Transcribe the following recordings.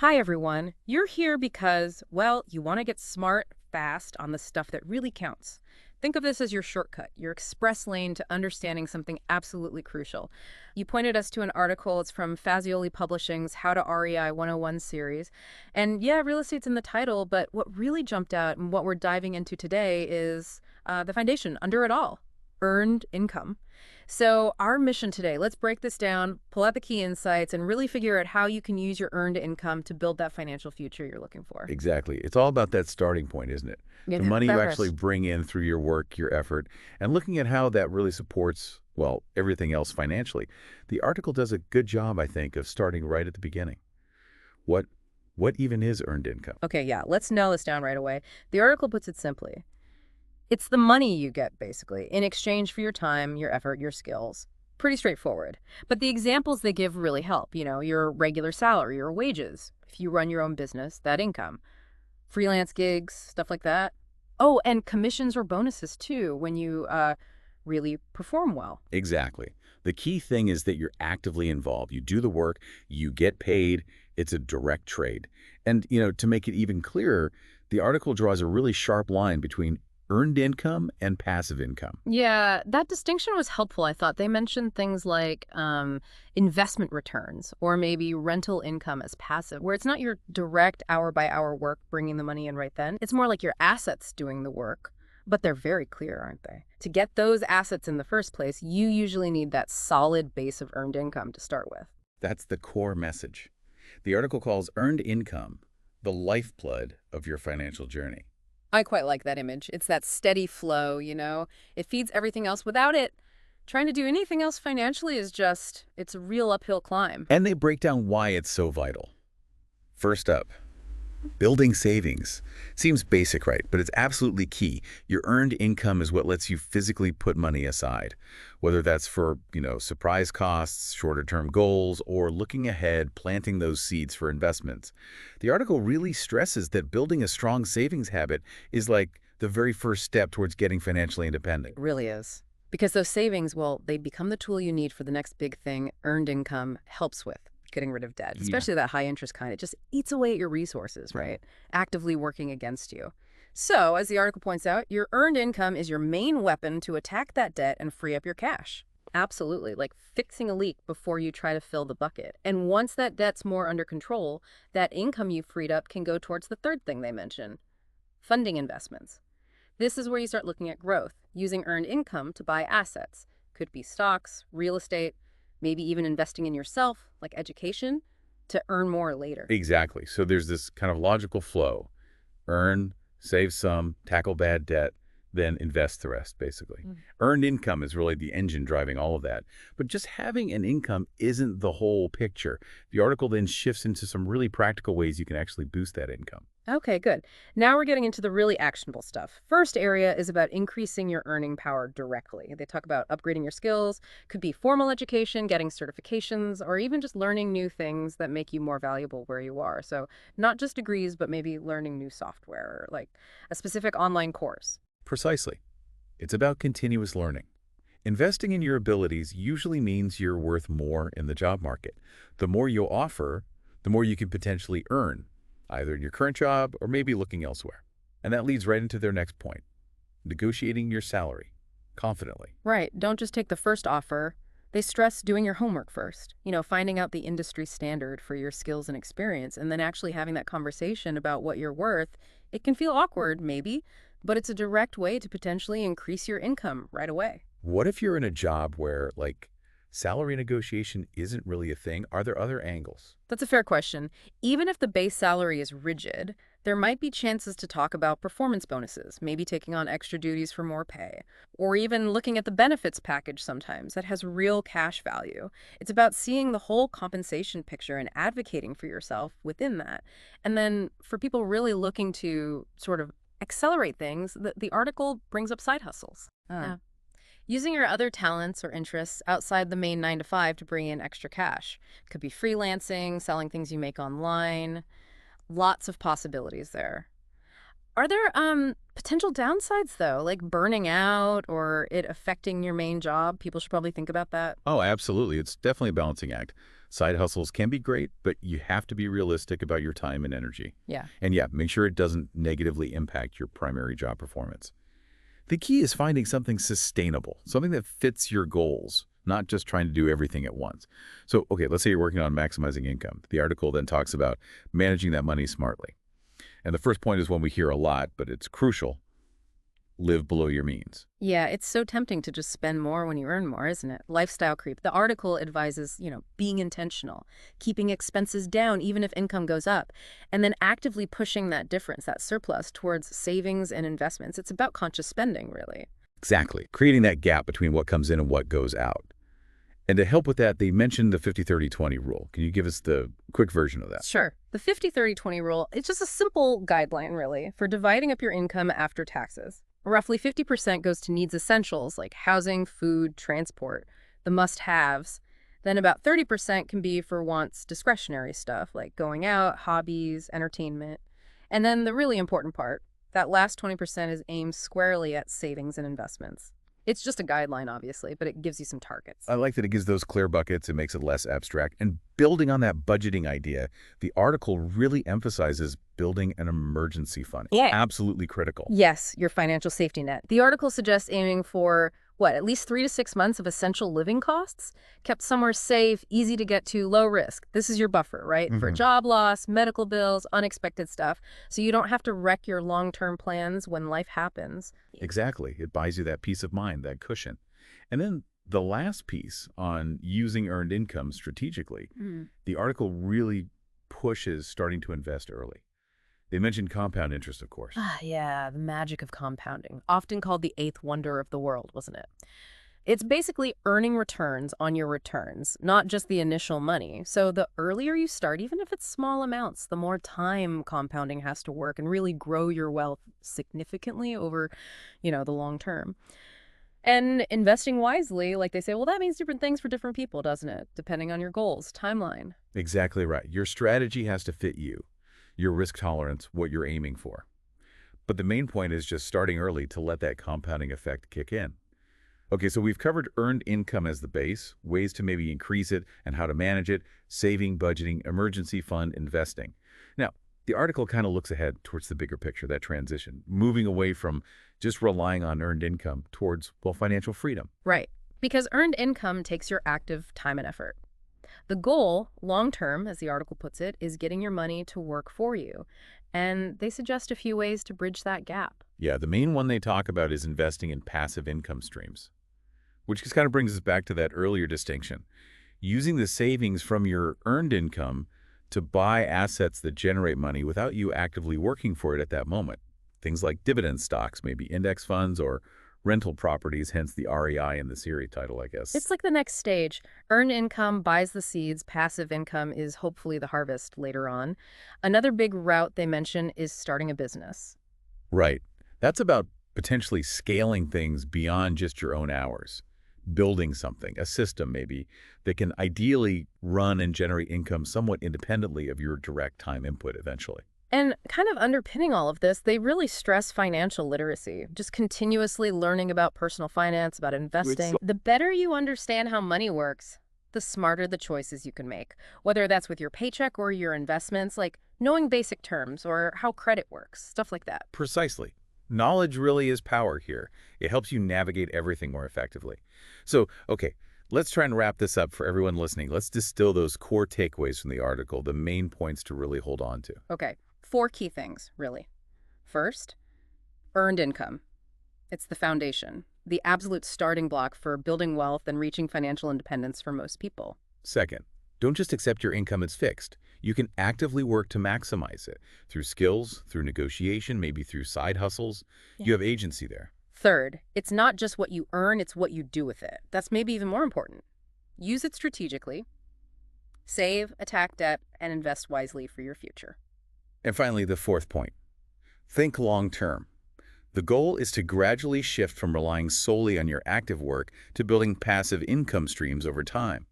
Hi, everyone. You're here because, well, you want to get smart fast on the stuff that really counts. Think of this as your shortcut, your express lane to understanding something absolutely crucial. You pointed us to an article. It's from Fazioli Publishing's How to REI 101 series. And yeah, real estate's in the title, but what really jumped out and what we're diving into today is the foundation under it all, earned income. So, our mission today, let's break this down, pull out the key insights, and really figure out how you can use your earned income to build that financial future you're looking for. Exactly. It's all about that starting point, isn't it? Yeah, The money you actually first. bring in through your work, your effort, and looking at how that really supports, well, everything else financially. The article does a good job, I think, of starting right at the beginning. What what even is earned income? Okay, yeah, let's nail this down right away. The article puts it simply. It's the money you get, basically, in exchange for your time, your effort, your skills. Pretty straightforward. But the examples they give really help. Your regular salary, your wages. If you run your own business, that income. Freelance gigs, stuff like that. Oh, and commissions or bonuses, too, when you really perform well. Exactly. The key thing is that you're actively involved. You do the work, you get paid. It's a direct trade. And, to make it even clearer, the article draws a really sharp line between earned income and passive income. Yeah, that distinction was helpful, I thought. They mentioned things like investment returns or maybe rental income as passive, where it's not your direct hour-by-hour work bringing the money in right then. It's more like your assets doing the work, but they're very clear, aren't they? To get those assets in the first place, you usually need that solid base of earned income to start with. That's the core message. The article calls earned income the lifeblood of your financial journey. I quite like that image. It's that steady flow. It feeds everything else. Without it, trying to do anything else financially is it's a real uphill climb. And they break down why it's so vital. First up, building savings. Seems basic, right? But it's absolutely key. Your earned income is what lets you physically put money aside, whether that's for, surprise costs, shorter-term goals, or looking ahead, planting those seeds for investments. The article really stresses that building a strong savings habit is like the very first step towards getting financially independent. It really is. Because those savings, well, they become the tool you need for the next big thing earned income helps with. Getting rid of debt, Yeah. especially that high interest kind. It just eats away at your resources, Right. right? Actively working against you. So, as the article points out, your earned income is your main weapon to attack that debt and free up your cash. Absolutely, like fixing a leak before you try to fill the bucket. And once that debt's more under control, that income you freed up can go towards the third thing they mention, funding investments. This is where you start looking at growth, using earned income to buy assets. Could be stocks, real estate, maybe even investing in yourself, like education, to earn more later. Exactly. So there's this kind of logical flow. Earn, save some, tackle bad debt, then invest the rest, basically. Mm. Earned income is really the engine driving all of that. But just having an income isn't the whole picture. The article then shifts into some really practical ways you can actually boost that income. Okay, good. Now we're getting into the really actionable stuff. First area is about increasing your earning power directly. They talk about upgrading your skills, could be formal education, getting certifications, or even just learning new things that make you more valuable where you are. So not just degrees, but maybe learning new software, or like a specific online course. Precisely. It's about continuous learning. Investing in your abilities usually means you're worth more in the job market. The more you offer, the more you can potentially earn, either in your current job or maybe looking elsewhere. And that leads right into their next point, negotiating your salary confidently. Right. Don't just take the first offer. They stress doing your homework first, finding out the industry standard for your skills and experience, and then actually having that conversation about what you're worth. It can feel awkward, maybe, but it's a direct way to potentially increase your income right away. What if you're in a job where, salary negotiation isn't really a thing? Are there other angles? That's a fair question. Even if the base salary is rigid, there might be chances to talk about performance bonuses, maybe taking on extra duties for more pay, or even looking at the benefits package sometimes that has real cash value. It's about seeing the whole compensation picture and advocating for yourself within that. And then for people really looking to sort of accelerate things, the article brings up side hustles. Yeah. Using your other talents or interests outside the main 9 to 5 to bring in extra cash. Could be freelancing, selling things you make online. Lots of possibilities there. Are there potential downsides though, like burning out or it affecting your main job? People should probably think about that. Oh, absolutely. It's definitely a balancing act. Side hustles can be great, but you have to be realistic about your time and energy. Yeah. And yeah, make sure it doesn't negatively impact your primary job performance. The key is finding something sustainable, something that fits your goals, not just trying to do everything at once. So, okay, let's say you're working on maximizing income. The article then talks about managing that money smartly. And the first point is one we hear a lot, but it's crucial. Live below your means. Yeah, it's so tempting to just spend more when you earn more, isn't it? Lifestyle creep. The article advises, being intentional, keeping expenses down even if income goes up, and then actively pushing that difference, that surplus, towards savings and investments. It's about conscious spending, really. Exactly. Creating that gap between what comes in and what goes out. And to help with that, they mentioned the 50-30-20 rule. Can you give us the quick version of that? Sure. The 50-30-20 rule, it's just a simple guideline, really, for dividing up your income after taxes. Roughly 50% goes to needs essentials like housing, food, transport, the must-haves. Then about 30% can be for wants discretionary stuff like going out, hobbies, entertainment. And then the really important part, that last 20% is aimed squarely at savings and investments. It's just a guideline, obviously, but it gives you some targets. I like that it gives those clear buckets. It makes it less abstract. And building on that budgeting idea, the article really emphasizes building an emergency fund. Yeah. Absolutely critical. Yes, your financial safety net. The article suggests aiming for, at least 3 to 6 months of essential living costs, kept somewhere safe, easy to get to, low risk. This is your buffer, right? For job loss, medical bills, unexpected stuff, so you don't have to wreck your long-term plans when life happens. Exactly. It buys you that peace of mind, that cushion. And then the last piece on using earned income strategically, the article really pushes starting to invest early. They mentioned compound interest, of course. Yeah, the magic of compounding, often called the eighth wonder of the world, wasn't it? It's basically earning returns on your returns, not just the initial money. So the earlier you start, even if it's small amounts, the more time compounding has to work and really grow your wealth significantly over, the long term. And investing wisely, like they say, well, that means different things for different people, doesn't it? Depending on your goals, timeline. Exactly right. Your strategy has to fit you, your risk tolerance, what you're aiming for. But the main point is just starting early to let that compounding effect kick in. Okay, so we've covered earned income as the base, ways to maybe increase it and how to manage it, saving, budgeting, emergency fund, investing. Now, the article kind of looks ahead towards the bigger picture, that transition, moving away from just relying on earned income towards, financial freedom. Right, because earned income takes your active time and effort. The goal, long-term, as the article puts it, is getting your money to work for you. And they suggest a few ways to bridge that gap. Yeah, the main one they talk about is investing in passive income streams, which just kind of brings us back to that earlier distinction. Using the savings from your earned income to buy assets that generate money without you actively working for it at that moment. Things like dividend stocks, maybe index funds or rental properties, hence the REI in the series title, I guess. It's like the next stage. Earned income buys the seeds. Passive income is hopefully the harvest later on. Another big route they mention is starting a business. Right. That's about potentially scaling things beyond just your own hours. Building something, a system maybe, that can ideally run and generate income somewhat independently of your direct time input eventually. And kind of underpinning all of this, they really stress financial literacy, just continuously learning about personal finance, about investing. The better you understand how money works, the smarter the choices you can make, whether that's with your paycheck or your investments, like knowing basic terms or how credit works, stuff like that. Precisely. Knowledge really is power here. It helps you navigate everything more effectively. So, okay, let's try and wrap this up for everyone listening. Let's distill those core takeaways from the article, the main points to really hold on to. Okay, 4 key things, really. First, earned income. It's the foundation, the absolute starting block for building wealth and reaching financial independence for most people. Second, don't just accept your income as fixed. You can actively work to maximize it through skills, through negotiation, maybe through side hustles. Yeah. You have agency there. Third, it's not just what you earn, it's what you do with it. That's maybe even more important. Use it strategically. Save, attack debt, and invest wisely for your future. And finally, the fourth point. Think long-term. The goal is to gradually shift from relying solely on your active work to building passive income streams over time.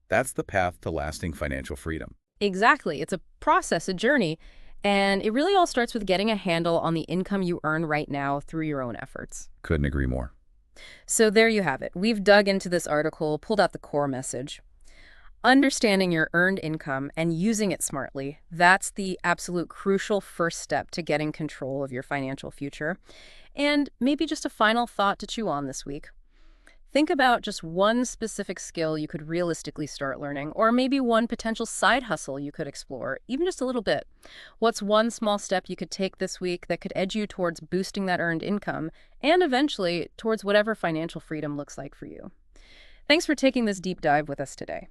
That's the path to lasting financial freedom. Exactly. It's a process, a journey, and it really all starts with getting a handle on the income you earn right now through your own efforts. Couldn't agree more. So there you have it. We've dug into this article, pulled out the core message. Understanding your earned income and using it smartly, that's the absolute crucial first step to getting control of your financial future. And maybe just a final thought to chew on this week. Think about just one specific skill you could realistically start learning, or maybe one potential side hustle you could explore, even just a little bit. What's one small step you could take this week that could edge you towards boosting that earned income and eventually towards whatever financial freedom looks like for you? Thanks for taking this deep dive with us today.